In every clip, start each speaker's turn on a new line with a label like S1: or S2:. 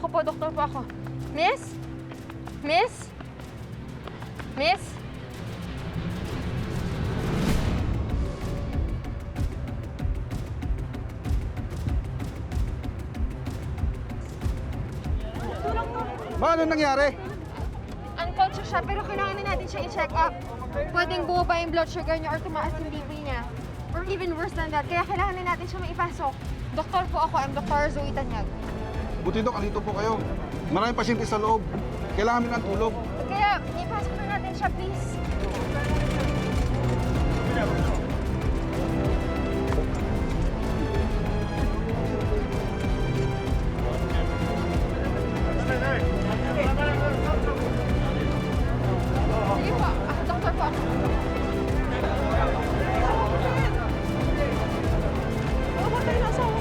S1: Ako po, doktor po ako. Miss? Miss? Miss?
S2: Ma, ano nangyari?
S1: Unconscious siya, pero kailangan na natin siya i-check up. Pwedeng bumaba yung blood sugar niya or tumaas yung BP niya. Or even worse than that, kaya kailangan na natin siya maipasok. Doktor po ako, I'm Dr. Zoe Tanyag.
S2: Buti Dok, andito po kayo. Maraming pasyente sa loob. Kailangan namin ng tulog.
S1: Kaya ipasok na natin siya, please. Sige po, ako, doktor po ako. Patay na asawa ko.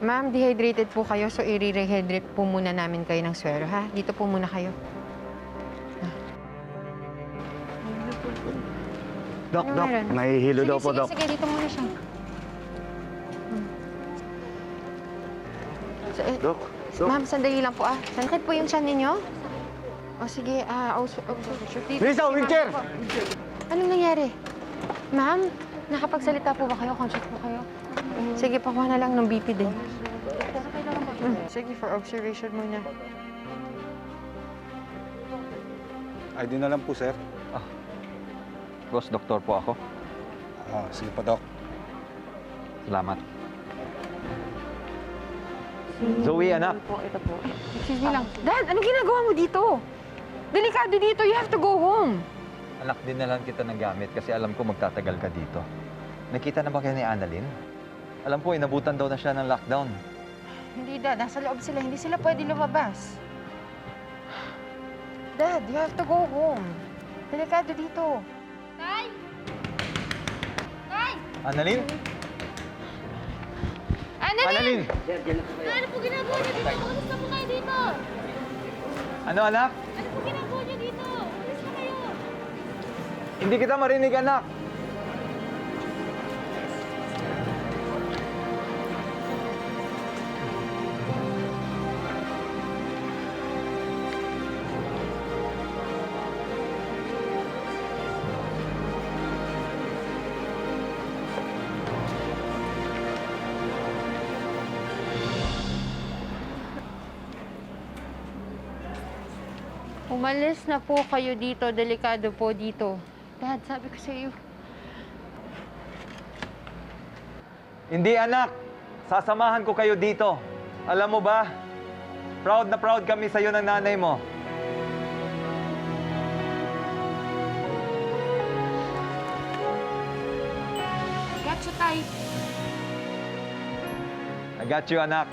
S1: Ma'am, dehydrated po kayo, so i-rehydrate po muna namin kayo ng swero, ha? Dito po muna kayo.
S3: Dok,
S1: Ano
S3: Dok,
S1: meron?
S3: nahihilo daw po, Dok.
S1: Sige, dito muna siya. So,
S3: Dok, Dok.
S1: Ma'am, sandali lang po, ah. Sakit po yung tiyan ninyo? O sige,
S3: Lisa, wheelchair!
S1: Anong nangyari? Ma'am, nakapagsalita po ba kayo? Conscious po kayo? Sige, pakuha na lang ng BP din. Sige, for observation muna.
S2: ID na lang po, sir.
S4: Boss, doktor po ako.
S2: Sige po, Dok.
S4: Salamat. Zoe, anak.
S1: Excuse me lang. Dad, anong ginagawa mo dito? Delikado dito. You have to go home.
S4: Anak, dinalan kita ng gamit kasi alam ko magtatagal ka dito. Nakita na ba kayo ni Annalyn? Alam ko, inabutan daw na siya ng lockdown.
S1: Hindi, Dad. Nasa loob sila. Hindi sila pwede lumabas. Dad, you have to go home. Delikado dito. Tay! Tay!
S4: Annalyn?
S1: Annalyn!
S5: Ano po ginagawa niyo dito? Kamusta po kayo dito?
S4: Ano, anak?
S5: Ano po ginagawa niyo dito? Alis na kayo.
S4: Hindi kita marinig, anak.
S1: Umalis na po kayo dito. Delikado po dito. Dad, sabi ko sa iyo.
S4: Hindi, anak. Sasamahan ko kayo dito. Alam mo ba, proud na proud kami sa'yo ng nanay mo.
S1: Got you, Tay.
S4: I got you, anak.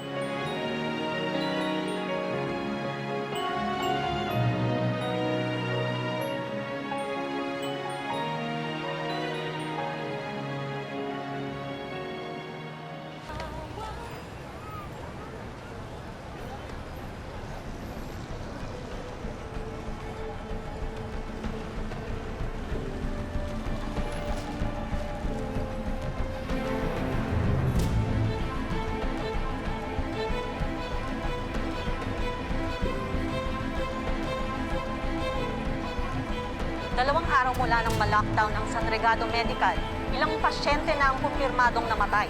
S6: Dalawang araw mula nang ma-lockdown ang San Regado Medical, ilang pasyente na ang kumpirmadong namatay.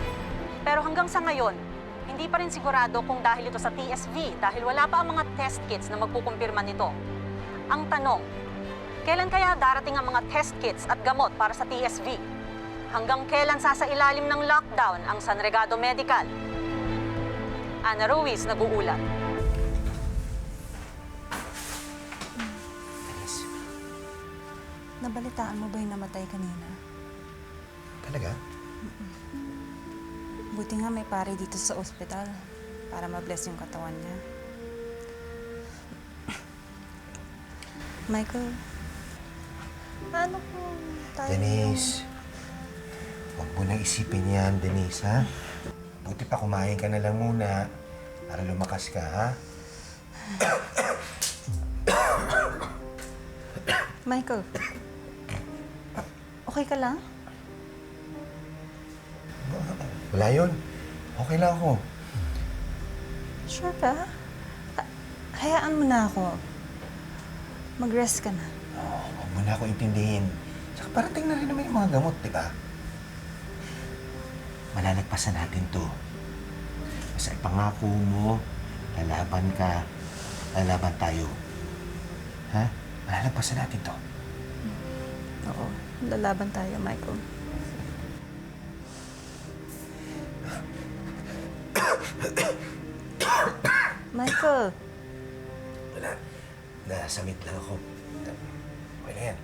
S6: Pero hanggang sa ngayon, hindi pa rin sigurado kung dahil ito sa TSV dahil wala pa ang mga test kits na magkukumpirma nito. Ang tanong, kailan kaya darating ang mga test kits at gamot para sa TSV? Hanggang kailan sasailalim ng lockdown ang San Regado Medical? Ana Ruiz, nag-uulat.
S7: Nabalitaan mo ba yung namatay kanina?
S8: Talaga?
S7: Buti nga may pare dito sa ospital para ma-bless yung katawan niya. Michael, paano kung tayo
S8: Denise, huwag mo nang isipin yan, Denise, ha? Buti pa kumain ka na lang muna para lumakas ka, ha?
S7: Michael, okay ka lang?
S8: Wala yun. Okay lang ako.
S7: Sure ka? Hayaan mo na ako. Mag-rest ka na.
S8: Huwag mo na ako intindihin. Saka parating na rin naman yung mga gamot, di ba? Malalagpasan natin to. Basta ipangako mo, lalaban ka, lalaban tayo. Ha? Malalagpasan natin to.
S7: Oo, lalaban tayo, Michael. Michael,
S8: Wala. Nasamit lang ako. Okay na yan.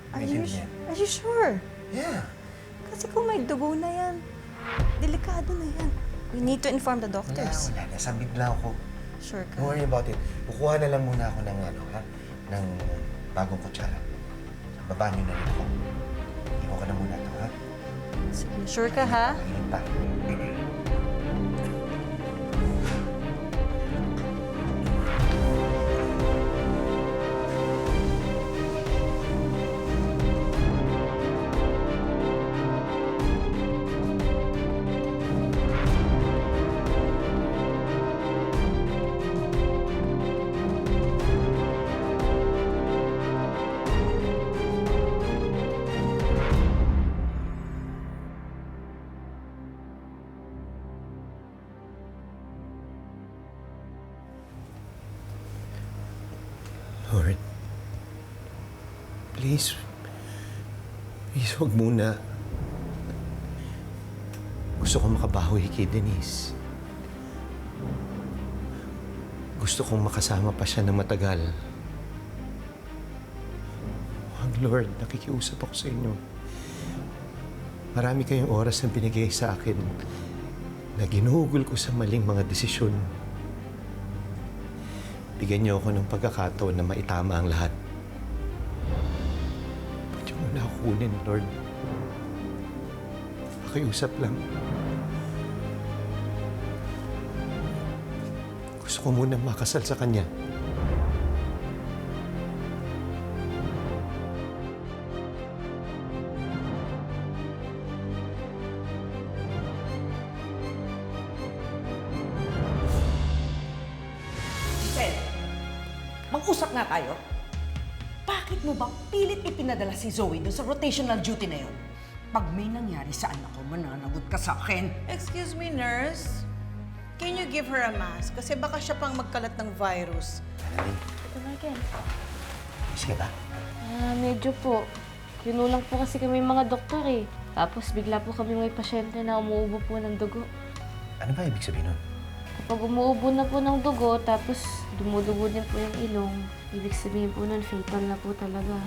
S7: are
S8: Medyo
S7: you,
S8: na yan.
S7: are you sure?
S8: Yeah.
S7: Kasi kung may dugo na yan, delikado na yan. We need to inform the
S8: Wala,
S7: doctors.
S8: wala. Nasamit lang ako.
S7: Sure ka?
S8: Don't worry about it. Kukuha na lang muna ako ng ha? Ng bagong kutsara. Baba niyo na rin ako. Iwan ko na muna ito, ha?
S7: Sige, sure ka ha?
S8: Pakainin pa. Lord, please, huwag muna. Gusto kong makabawi kay Denise. Gusto kong makasama pa siya ng matagal. Huwag, Lord, nakikiusap ako sa inyo. Marami kayong oras na binigay sa akin na ginuhugol ko sa maling mga desisyon. Bigyan niyo ako ng pagkakataon na maitama ang lahat. Ba't niyo muna ako kunin, Lord? Pakiusap lang. Gusto ko muna makasal sa kanya.
S9: Giselle, mag-usap nga tayo. Bakit mo ba pilit ipinadala si Zoe doon sa rotational duty na yun? Pag may nangyari sa anak ko, mananagot ka sa akin.
S10: Excuse me, nurse. Can you give her a mask? Kasi baka siya pang magkalat ng virus.
S8: Annalyn,
S5: Ito, Michael.
S8: miss ka ba?
S5: Medyo po. Kinulang po kasi kami mga doktor eh. Tapos bigla po kami may pasyente na umuubo po ng dugo.
S8: Ano ba ibig sabihin nun?
S5: Kapag umuubo na po ng dugo, tapos dumudugo din po yung ilong, ibig sabihin po nun, fatal na po talaga.